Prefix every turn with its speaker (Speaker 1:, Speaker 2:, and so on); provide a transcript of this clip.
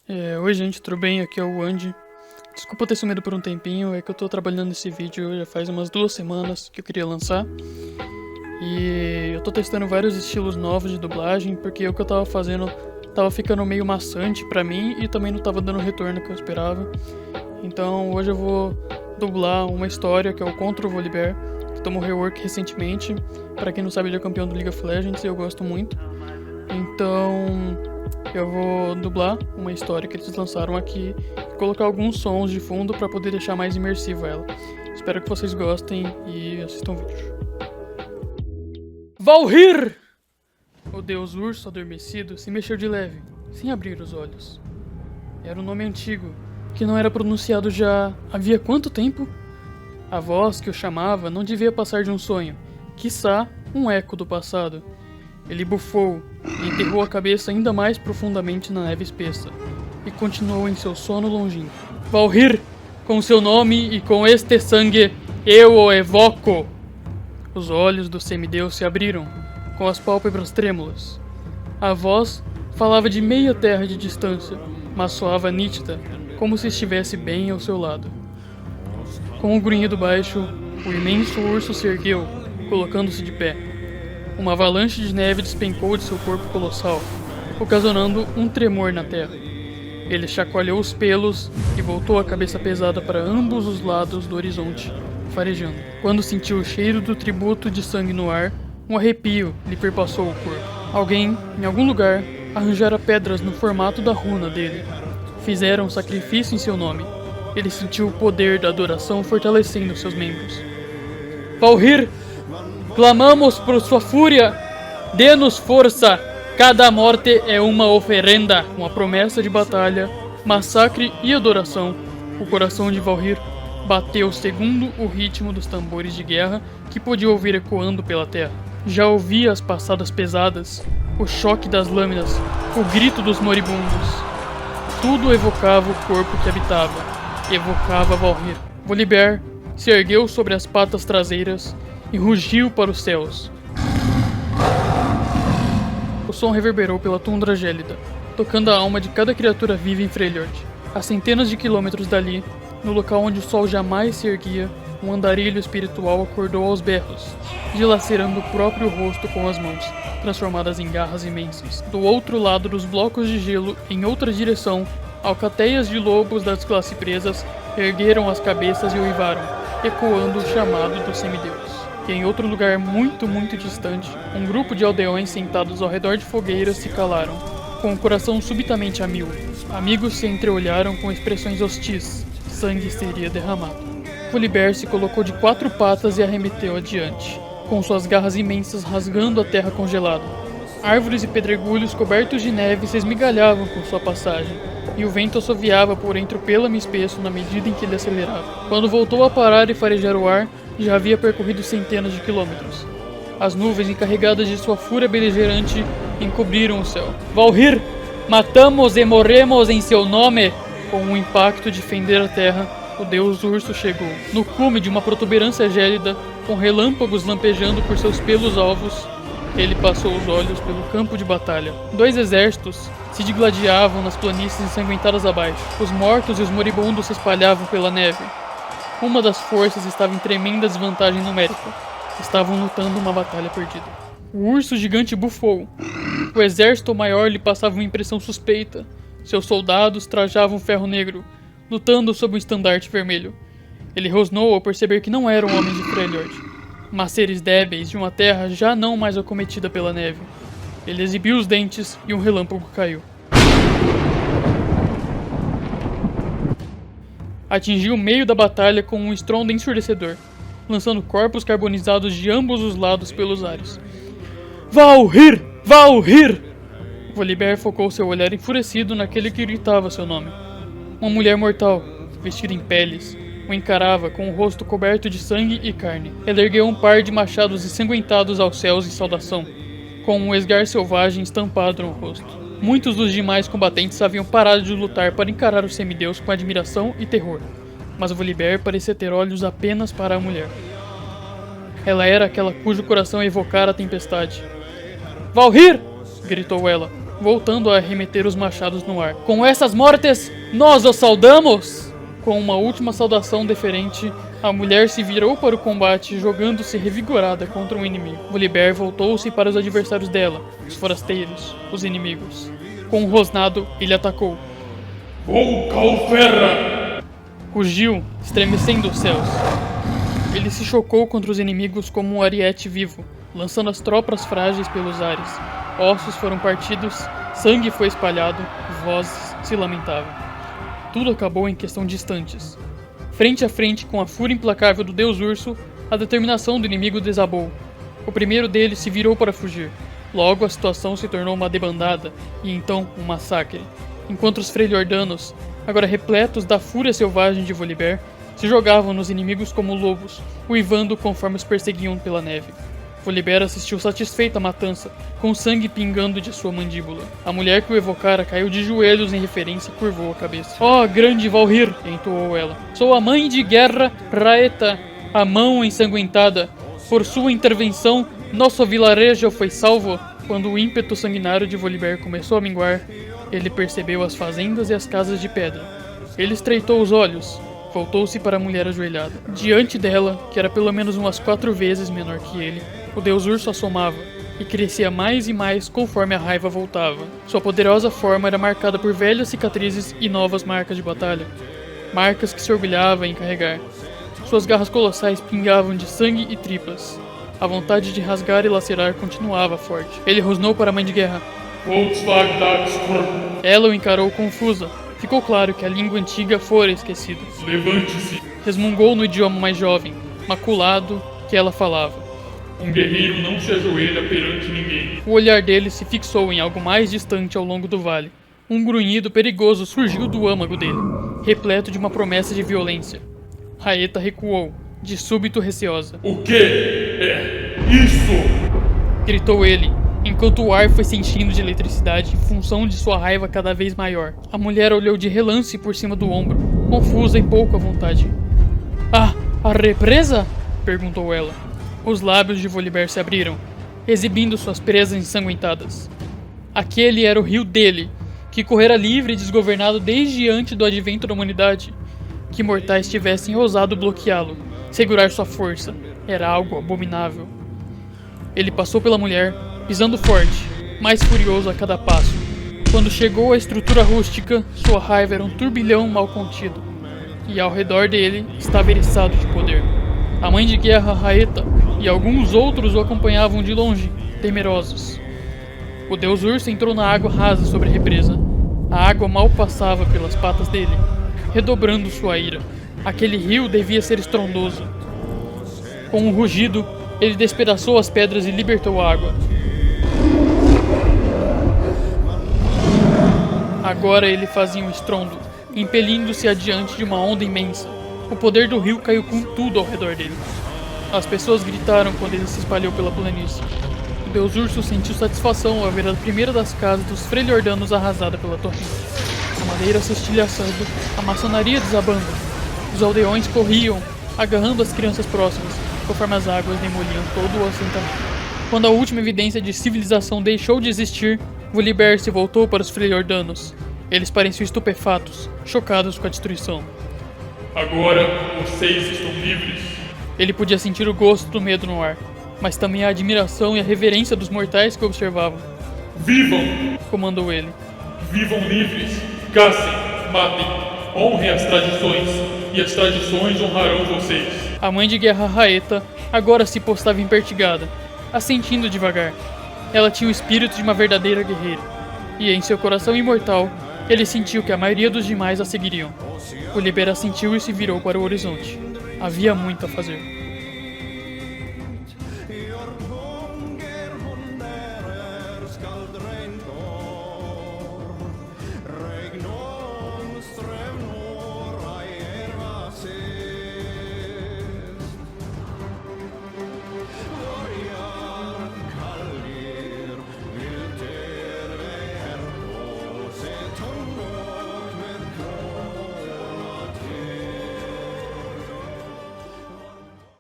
Speaker 1: Oi gente, tudo bem? Aqui é o Andy. Desculpa ter sumido por um tempinho, é que eu tô trabalhando nesse vídeo já faz umas 2 semanas que eu queria lançar. E eu tô testando vários estilos novos de dublagem, porque o que eu tava fazendo tava ficando meio maçante pra mim e também não tava dando o retorno que eu esperava. Então hoje eu vou dublar uma história que é o Contra o Volibear, que tomou rework recentemente. Pra quem não sabe, ele é campeão do League of Legends e eu gosto muito. Então eu vou dublar uma história que eles lançaram aqui e colocar alguns sons de fundo para poder deixar mais imersiva ela. Espero que vocês gostem e assistam o vídeo. Valhir! O deus urso adormecido se mexeu de leve, sem abrir os olhos. Era um nome antigo, que não era pronunciado já havia quanto tempo? A voz que o chamava não devia passar de um sonho, quiçá um eco do passado. Ele bufou e enterrou a cabeça ainda mais profundamente na neve espessa, e continuou em seu sono longínquo. Valhir, com seu nome e com este sangue, eu o evoco! Os olhos do semideus se abriram, com as pálpebras trêmulas. A voz falava de meia terra de distância, mas soava nítida, como se estivesse bem ao seu lado. Com um grunhido baixo, o imenso urso se ergueu, colocando-se de pé. Uma avalanche de neve despencou de seu corpo colossal, ocasionando um tremor na terra. Ele chacoalhou os pelos e voltou a cabeça pesada para ambos os lados do horizonte, farejando. Quando sentiu o cheiro do tributo de sangue no ar, um arrepio lhe perpassou o corpo. Alguém, em algum lugar, arranjara pedras no formato da runa dele. Fizeram um sacrifício em seu nome. Ele sentiu o poder da adoração fortalecendo seus membros. Valhir! Clamamos por sua fúria! Dê-nos força! Cada morte é uma oferenda, uma promessa de batalha, massacre e adoração. O coração de Valhir bateu segundo o ritmo dos tambores de guerra que podia ouvir ecoando pela terra. Já ouvia as passadas pesadas, o choque das lâminas, o grito dos moribundos. Tudo evocava o corpo que habitava, evocava Valhir. Volibear se ergueu sobre as patas traseiras e rugiu para os céus. O som reverberou pela tundra gélida, tocando a alma de cada criatura viva em Freljord. A centenas de quilômetros dali, no local onde o sol jamais se erguia, um andarilho espiritual acordou aos berros, dilacerando o próprio rosto com as mãos, transformadas em garras imensas. Do outro lado dos blocos de gelo, em outra direção, alcateias de lobos das classes presas ergueram as cabeças e uivaram, ecoando o chamado do semideus. E em outro lugar muito distante, um grupo de aldeões sentados ao redor de fogueiras se calaram, com o coração subitamente a mil. Amigos se entreolharam com expressões hostis. Sangue seria derramado. Volibear se colocou de 4 patas e arremeteu adiante, com suas garras imensas rasgando a terra congelada. Árvores e pedregulhos cobertos de neve se esmigalhavam com sua passagem, e o vento assoviava por entre o pêlame espesso na medida em que ele acelerava. Quando voltou a parar e farejar o ar, já havia percorrido centenas de quilômetros. As nuvens encarregadas de sua fúria beligerante encobriram o céu. Valhir! Matamos e morremos em seu nome! Com um impacto de fender a terra, o deus urso chegou. No cume de uma protuberância gélida, com relâmpagos lampejando por seus pelos alvos, ele passou os olhos pelo campo de batalha. 2 exércitos se digladiavam nas planícies ensanguentadas abaixo. Os mortos e os moribundos se espalhavam pela neve. Uma das forças estava em tremenda desvantagem numérica. Estavam lutando uma batalha perdida. O urso gigante bufou. O exército maior lhe passava uma impressão suspeita. Seus soldados trajavam ferro negro, lutando sob um estandarte vermelho. Ele rosnou ao perceber que não eram homens de Freljord, mas seres débeis de uma terra já não mais acometida pela neve. Ele exibiu os dentes e um relâmpago caiu. Atingiu o meio da batalha com um estrondo ensurdecedor, lançando corpos carbonizados de ambos os lados pelos ares. Valhir! Valhir! Volibear focou seu olhar enfurecido naquele que gritava seu nome. Uma mulher mortal, vestida em peles, o encarava com o rosto coberto de sangue e carne. Ela ergueu um par de machados ensanguentados aos céus em saudação, com um esgar selvagem estampado no rosto. Muitos dos demais combatentes haviam parado de lutar para encarar o semideus com admiração e terror, mas Volibear parecia ter olhos apenas para a mulher. Ela era aquela cujo coração evocara a tempestade. Valhir! Gritou ela, voltando a arremeter os machados no ar. Com essas mortes, nós os saudamos! Com uma última saudação deferente, a mulher se virou para o combate, jogando-se revigorada contra um inimigo. Volibear voltou-se para os adversários dela, os forasteiros, os inimigos. Com um rosnado, ele atacou. Volcalferra! Rugiu, estremecendo os céus. Ele se chocou contra os inimigos como um ariete vivo, lançando as tropas frágeis pelos ares. Ossos foram partidos, sangue foi espalhado, vozes se lamentavam. Tudo acabou em questão de instantes. Frente a frente com a fúria implacável do Deus Urso, a determinação do inimigo desabou. O primeiro deles se virou para fugir. Logo a situação se tornou uma debandada, e então um massacre. Enquanto os Freljordanos, agora repletos da fúria selvagem de Volibear, se jogavam nos inimigos como lobos, uivando conforme os perseguiam pela neve. Volibear assistiu satisfeita à matança, com sangue pingando de sua mandíbula. A mulher que o evocara caiu de joelhos em referência e curvou a cabeça. "Oh, grande Valhir!" entoou ela. "Sou a mãe de guerra, Raeta, a mão ensanguentada. Por sua intervenção, nosso vilarejo foi salvo." Quando o ímpeto sanguinário de Volibear começou a minguar, ele percebeu as fazendas e as casas de pedra. Ele estreitou os olhos. Voltou-se para a mulher ajoelhada. Diante dela, que era pelo menos umas 4 vezes menor que ele, o Deus Urso assomava, e crescia mais e mais conforme a raiva voltava. Sua poderosa forma era marcada por velhas cicatrizes e novas marcas de batalha. Marcas que se orgulhava em carregar. Suas garras colossais pingavam de sangue e tripas. A vontade de rasgar e lacerar continuava forte. Ele rosnou para a mãe de guerra. Ela o encarou confusa. Ficou claro que a língua antiga fora esquecida. "Levante-se!" Resmungou no idioma mais jovem, maculado, que ela falava. "Um guerreiro não se ajoelha perante ninguém." O olhar dele se fixou em algo mais distante ao longo do vale. Um grunhido perigoso surgiu do âmago dele, repleto de uma promessa de violência. Raeta recuou, de súbito receosa. "O que é isso?" gritou ele, enquanto o ar foi se enchendo de eletricidade em função de sua raiva cada vez maior. A mulher olhou de relance por cima do ombro, confusa e pouco à vontade. "Ah, a represa?" perguntou ela. Os lábios de Volibear se abriram, exibindo suas presas ensanguentadas. Aquele era o rio dele, que correra livre e desgovernado desde antes do advento da humanidade. Que mortais tivessem ousado bloqueá-lo, segurar sua força, era algo abominável. Ele passou pela mulher, pisando forte, mais furioso a cada passo. Quando chegou à estrutura rústica, sua raiva era um turbilhão mal contido, e ao redor dele estava eriçado de poder. A mãe de guerra, Raeta, e alguns outros o acompanhavam de longe, temerosos. O Deus Urso entrou na água rasa sobre a represa. A água mal passava pelas patas dele, redobrando sua ira. Aquele rio devia ser estrondoso. Com um rugido, ele despedaçou as pedras e libertou a água. Agora ele fazia um estrondo, impelindo-se adiante de uma onda imensa. O poder do rio caiu com tudo ao redor dele. As pessoas gritaram quando ele se espalhou pela planície. O Deus Urso sentiu satisfação ao ver a primeira das casas dos Freljordanos arrasada pela torrente. A madeira se estilhaçando, a maçonaria desabando. Os aldeões corriam, agarrando as crianças próximas, conforme as águas demoliam todo o assentamento. Quando a última evidência de civilização deixou de existir, Volibear se voltou para os Freljordanos. Eles pareciam estupefatos, chocados com a destruição. "Agora vocês estão livres." Ele podia sentir o gosto do medo no ar, mas também a admiração e a reverência dos mortais que o observavam. "Vivam!" comandou ele. "Vivam livres! Caçem! Matem! Honrem as tradições! E as tradições honrarão vocês!" A mãe de guerra Raeta agora se postava empertigada, assentindo devagar. Ela tinha o espírito de uma verdadeira guerreira, e em seu coração imortal, ele sentiu que a maioria dos demais a seguiriam. Volibear assentiu e se virou para o horizonte. Havia muito a fazer.